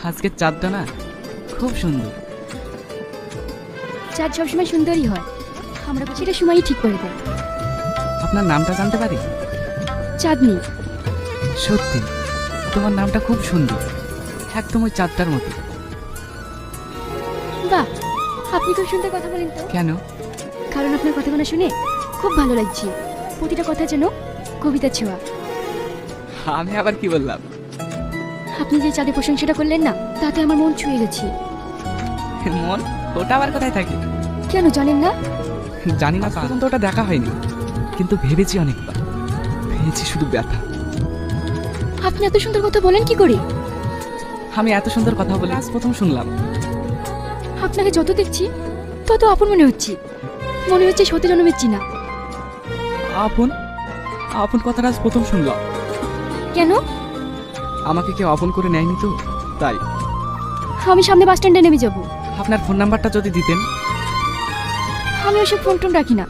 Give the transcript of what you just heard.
আজকের চাঁদটা না খুব সুন্দর। চাঁদ সবসময় সুন্দরই হয়, আমরা সেটা সময়ই ঠিক করে দেয়। আপনার নামটা জানতে পারি? চাঁদনি। সত্যি তোমার নামটা খুব সুন্দর, একদম ওই চাঁদটার মতো। বাহ, আপনি খুব সুন্দর কথা বলেন তো। কেন? কারণ আপনার কথাগুলো শুনে খুব ভালো লাগছে, প্রতিটা কথা যেন কবিতা ছোঁয়া। আমি আবার কি বললাম? আপনি যে চাঁদের প্রশংসাটা করলেন না, তাতে আমার মন ছুঁয়ে গেছে। মন? ওটা আবার কোথায় থাকে? কেন জানেন না? জানি না, পর্যন্ত ওটা দেখা হয়নি, কিন্তু ভেবেছি অনেকবার। ভেবেছি শুধু ব্যথা। আপনি এত সুন্দর কথা বলেন কি করে? আমি এত সুন্দর কথা বলে আজ প্রথম শুনলাম। আপনাকে যত দেখছি তত আপন মনে হচ্ছে, মনে হচ্ছে সত্যি জন্মের চিনা। আপন? আপন কথাটা আজ প্রথম শুনলাম। কেন? আমাকে কেউ আপন করে নেয়নি তো, তাই। আমি সামনে বাস স্ট্যান্ডে নেমে যাব। আপনার ফোন নাম্বারটা যদি দিতেন। আমি ওসব ফোন টোন রাখি না।